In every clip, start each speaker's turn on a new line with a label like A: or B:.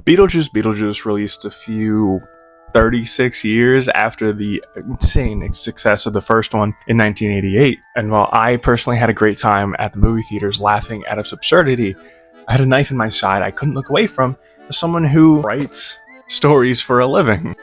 A: Beetlejuice released a few 36 years after the insane success of the first one in 1988. And while I personally had a great time at the movie theaters laughing at its absurdity, I had a knife in my side I couldn't look away from as someone who writes stories for a living.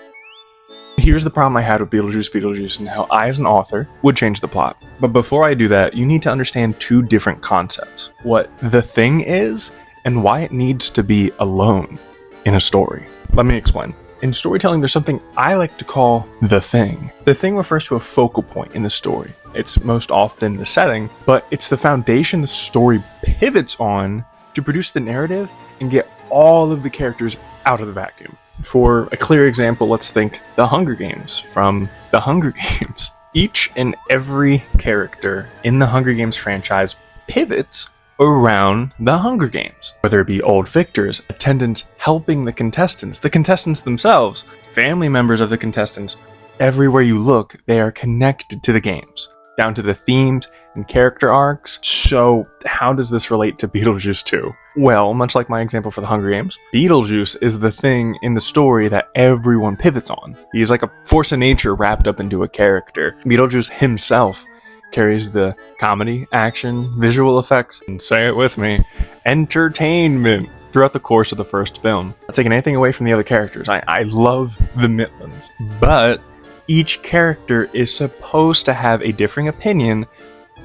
A: Here's the problem I had with Beetlejuice and how I, as an author, would change the plot. But before I do that, you need to understand two different concepts. What the thing is, and why it needs to be alone in a story. Let me explain. In storytelling, there's something I like to call the thing. The thing refers to a focal point in the story. It's most often the setting, but it's the foundation the story pivots on to produce the narrative and get all of the characters out of the vacuum. For a clear example, let's think The Hunger Games from The Hunger Games. Each and every character in the Hunger Games franchise pivots around the Hunger Games. Whether it be old victors, attendants helping the contestants themselves, family members of the contestants, everywhere you look, they are connected to the games, down to the themes and character arcs. So how does this relate to Beetlejuice 2? Well, much like my example for the Hunger Games, Beetlejuice is the thing in the story that everyone pivots on. He's like a force of nature wrapped up into a character. Beetlejuice himself carries the comedy, action, visual effects, and say it with me, entertainment throughout the course of the first film. Not taking anything away from the other characters. I love the Mitlins, but each character is supposed to have a differing opinion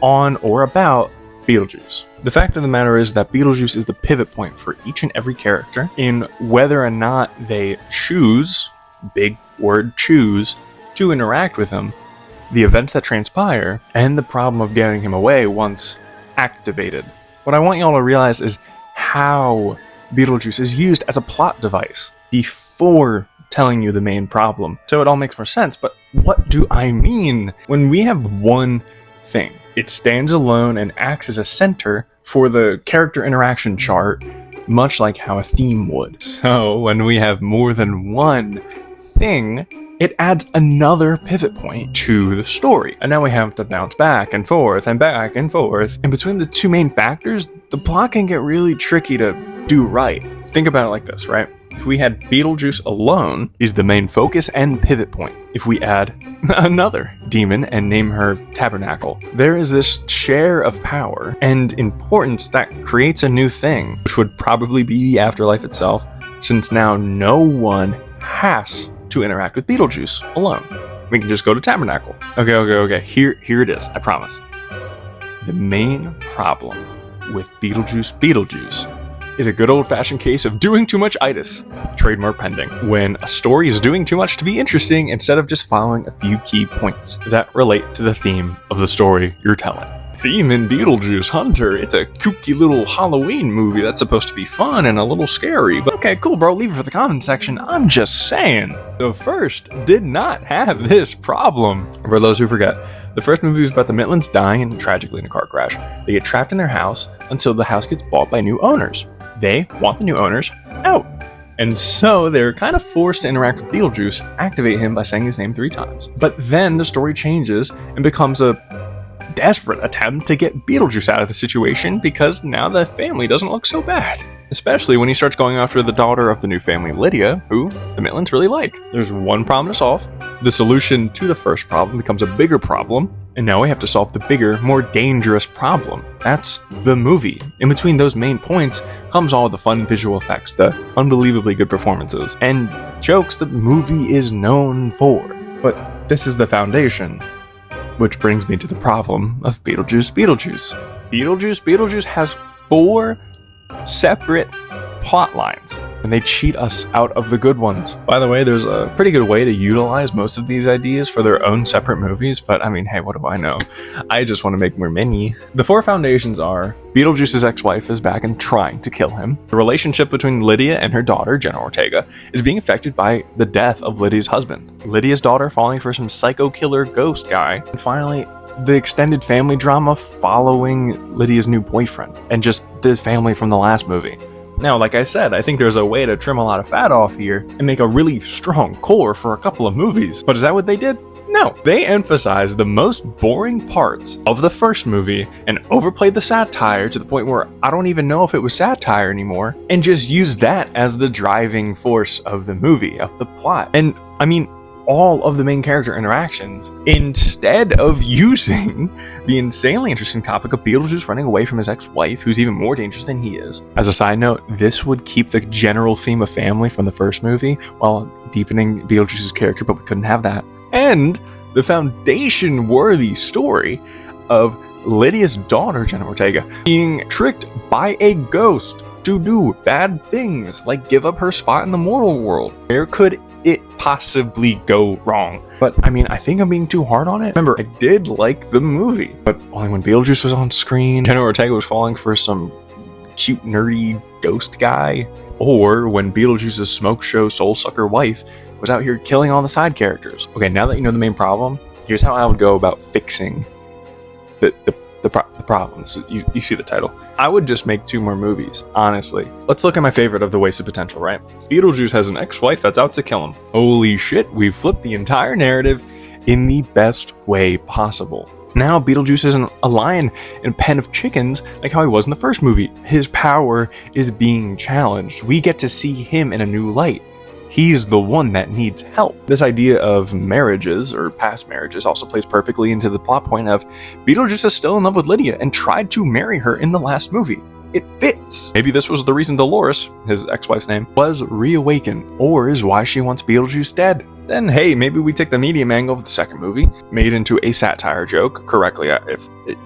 A: on or about Beetlejuice. The fact of the matter is that Beetlejuice is the pivot point for each and every character in whether or not they choose, big word choose, to interact with him, the events that transpire, and the problem of getting him away once activated. What I want y'all to realize is how Beetlejuice is used as a plot device before telling you the main problem. So it all makes more sense, but what do I mean when we have one thing? It stands alone and acts as a center for the character interaction chart, much like how a theme would. So when we have more than one thing, it adds another pivot point to the story. And now we have to bounce back and forth and back and forth. And between the two main factors, the plot can get really tricky to do right. Think about it like this, right? If we had Beetlejuice alone, he's the main focus and pivot point. If we add another demon and name her Tabernacle, there is this share of power and importance that creates a new thing, which would probably be the afterlife itself, since now no one has to interact with Beetlejuice alone. We can just go to Tabernacle. Okay. Here it is, I promise. The main problem with Beetlejuice is a good old-fashioned case of doing too much itis, trademark pending, when a story is doing too much to be interesting instead of just following a few key points that relate to the theme of the story you're telling. Theme in Beetlejuice Hunter, it's a kooky little Halloween movie that's supposed to be fun and a little scary, but okay, cool bro, leave it for the comment section, I'm just saying. The first did not have this problem. For those who forget, the first movie was about the Mitlins dying tragically in a car crash. They get trapped in their house until the house gets bought by new owners. They want the new owners out. And so they're kind of forced to interact with Beetlejuice, activate him by saying his name 3 times. But then the story changes and becomes a desperate attempt to get Beetlejuice out of the situation because now the family doesn't look so bad. Especially when he starts going after the daughter of the new family, Lydia, who the Mitlins really like. There's one problem to solve. The solution to the first problem becomes a bigger problem, and now we have to solve the bigger, more dangerous problem. That's the movie. In between those main points comes all the fun visual effects, the unbelievably good performances, and jokes that the movie is known for. But this is the foundation. Which brings me to the problem of Beetlejuice. Beetlejuice has 4 separate plot lines, and they cheat us out of the good ones. By the way, there's a pretty good way to utilize most of these ideas for their own separate movies, but I mean, hey, what do I know? I just want to make more many. The 4 foundations are: Beetlejuice's ex-wife is back and trying to kill him. The relationship between Lydia and her daughter, Jenna Ortega, is being affected by the death of Lydia's husband. Lydia's daughter falling for some psycho killer ghost guy. And finally, the extended family drama following Lydia's new boyfriend, and just the family from the last movie. Now, like I said, I think there's a way to trim a lot of fat off here and make a really strong core for a couple of movies. But is that what they did? No, they emphasized the most boring parts of the first movie and overplayed the satire to the point where I don't even know if it was satire anymore, and just used that as the driving force of the movie, of the plot. And I mean, all of the main character interactions, instead of using the insanely interesting topic of Beetlejuice running away from his ex-wife, who's even more dangerous than he is. As a side note, this would keep the general theme of family from the first movie while deepening Beetlejuice's character, but we couldn't have that. And the foundation-worthy story of Lydia's daughter, Jenna Ortega, being tricked by a ghost to do bad things, like give up her spot in the mortal world. Where could it possibly go wrong? But I mean, I think I'm being too hard on it. Remember, I did like the movie, but only when Beetlejuice was on screen, Jenna Ortega was falling for some cute, nerdy ghost guy, or when Beetlejuice's smoke show soul-sucker wife was out here killing all the side characters. Okay, now that you know the main problem, here's how I would go about fixing the problems. You see the title. I would just make 2 more movies, honestly. Let's look at my favorite of the wasted potential, right? Beetlejuice has an ex-wife that's out to kill him. Holy shit, we've flipped the entire narrative in the best way possible. Now Beetlejuice isn't a lion in a pen of chickens like how he was in the first movie. His power is being challenged. We get to see him in a new light. He's the one that needs help. This idea of marriages, or past marriages, also plays perfectly into the plot point of Beetlejuice is still in love with Lydia and tried to marry her in the last movie. It fits. Maybe this was the reason Dolores, his ex-wife's name, was reawakened, or is why she wants Beetlejuice dead. Then hey, maybe we take the medium angle of the second movie, made into a satire joke, correctly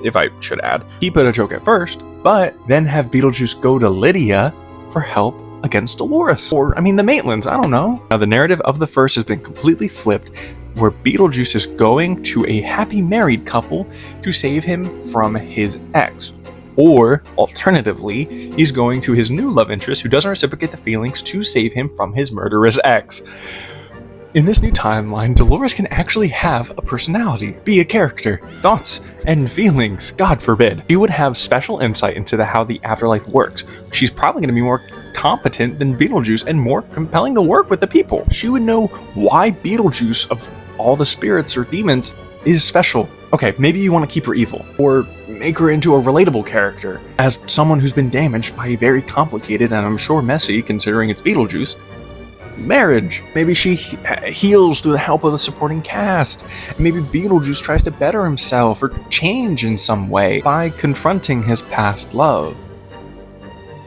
A: if I should add. Keep it a joke at first, but then have Beetlejuice go to Lydia for help against Dolores. Or, I mean, the Maitlands, I don't know. Now, the narrative of the first has been completely flipped, where Beetlejuice is going to a happy married couple to save him from his ex. Or, alternatively, he's going to his new love interest who doesn't reciprocate the feelings to save him from his murderous ex. In this new timeline, Dolores can actually have a personality, be a character, thoughts, and feelings, God forbid. She would have special insight into how the afterlife works. She's probably going to be more competent than Beetlejuice and more compelling to work with the people. She would know why Beetlejuice, of all the spirits or demons, is special. Okay, maybe you want to keep her evil, or make her into a relatable character, as someone who's been damaged by a very complicated, and I'm sure messy, considering it's Beetlejuice, marriage. Maybe she heals through the help of the supporting cast. Maybe Beetlejuice tries to better himself or change in some way by confronting his past love.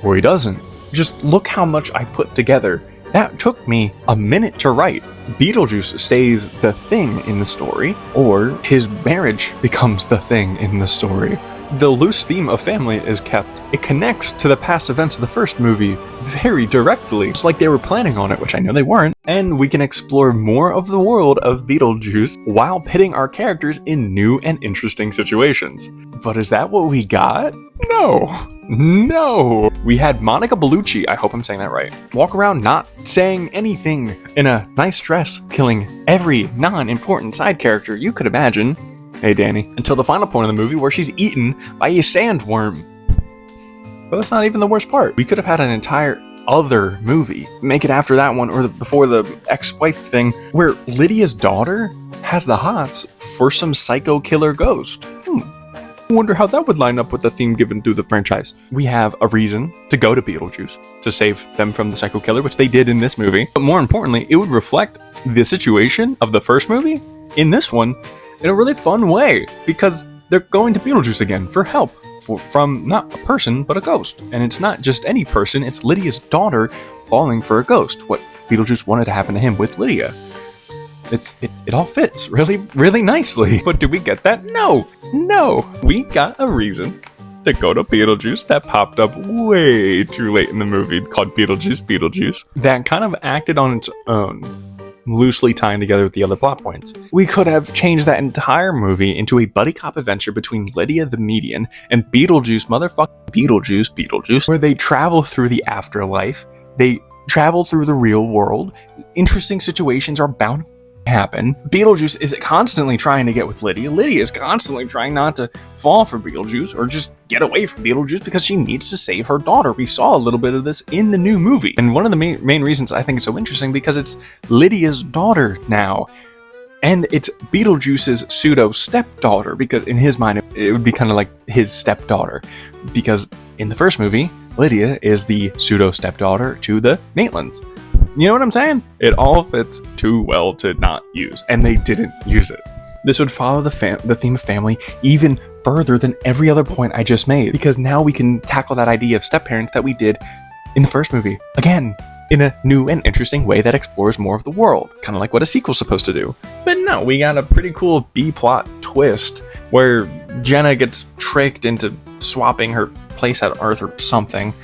A: Or he doesn't. Just look how much I put together. That took me a minute to write. Beetlejuice stays the thing in the story, or his marriage becomes the thing in the story. The loose theme of family is kept. It connects to the past events of the first movie very directly. It's like they were planning on it, which I know they weren't. And we can explore more of the world of Beetlejuice while pitting our characters in new and interesting situations. But is that what we got? No. We had Monica Bellucci, I hope I'm saying that right, walk around not saying anything in a nice dress, killing every non-important side character you could imagine. Hey, Danny. Until the final point of the movie where she's eaten by a sandworm. But that's not even the worst part. We could have had an entire other movie. Make it after that one, or before the ex-wife thing, where Lydia's daughter has the hots for some psycho killer ghost. I wonder how that would line up with the theme given through the franchise. We have a reason to go to Beetlejuice to save them from the psycho killer, which they did in this movie. But more importantly, it would reflect the situation of the first movie in this one in a really fun way, because they're going to Beetlejuice again for help from not a person, but a ghost. And it's not just any person, it's Lydia's daughter falling for a ghost. What Beetlejuice wanted to happen to him with Lydia. It all fits really, really nicely. But did we get that? No. We got a reason to go to Beetlejuice that popped up way too late in the movie, called Beetlejuice, that kind of acted on its own, loosely tying together with the other plot points. We could have changed that entire movie into a buddy cop adventure between Lydia the Median and Beetlejuice, Beetlejuice, where they travel through the afterlife, they travel through the real world, interesting situations are bound to happen. Beetlejuice is constantly trying to get with Lydia. Lydia is constantly trying not to fall for Beetlejuice or just get away from Beetlejuice because she needs to save her daughter. We saw a little bit of this in the new movie. And one of the main reasons I think it's so interesting, because it's Lydia's daughter now. And it's Beetlejuice's pseudo stepdaughter, because in his mind it would be kind of like his stepdaughter, because in the first movie, Lydia is the pseudo stepdaughter to the Maitlands. You know what I'm saying? It all fits too well to not use, and they didn't use it. This would follow the theme of family even further than every other point I just made, because now we can tackle that idea of step-parents that we did in the first movie, again, in a new and interesting way that explores more of the world, kind of like what a sequel's supposed to do. But no, we got a pretty cool B-plot twist where Jenna gets tricked into swapping her place at Earth or something,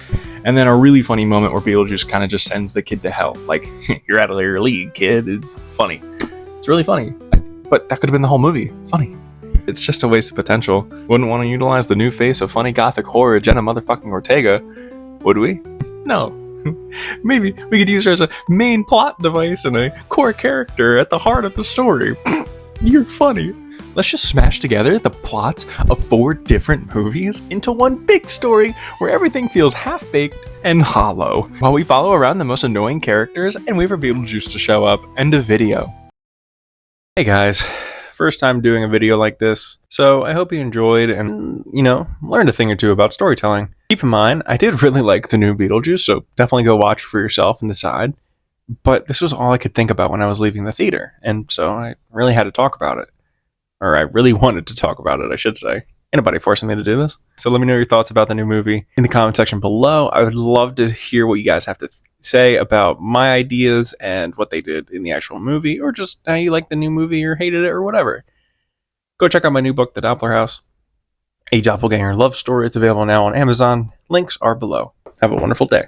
A: and then a really funny moment where Beetlejuice kind of just sends the kid to hell. Like, you're out of your league, kid. It's funny. It's really funny. But that could have been the whole movie. Funny. It's just a waste of potential. Wouldn't want to utilize the new face of funny gothic horror Jenna motherfucking Ortega, would we? No. Maybe we could use her as a main plot device and a core character at the heart of the story. You're funny. Let's just smash together the plots of 4 different movies into one big story where everything feels half-baked and hollow, while we follow around the most annoying characters and wait for Beetlejuice to show up. End of video. Hey guys, first time doing a video like this, so I hope you enjoyed and, learned a thing or two about storytelling. Keep in mind, I did really like the new Beetlejuice, so definitely go watch for yourself and decide. But this was all I could think about when I was leaving the theater, and so I really had to talk about it. Or I really wanted to talk about it, I should say. Ain't nobody forcing me to do this. So let me know your thoughts about the new movie in the comment section below. I would love to hear what you guys have to say about my ideas and what they did in the actual movie, or just how you liked the new movie or hated it or whatever. Go check out my new book, The Doppler House, a doppelganger love story. It's available now on Amazon. Links are below. Have a wonderful day.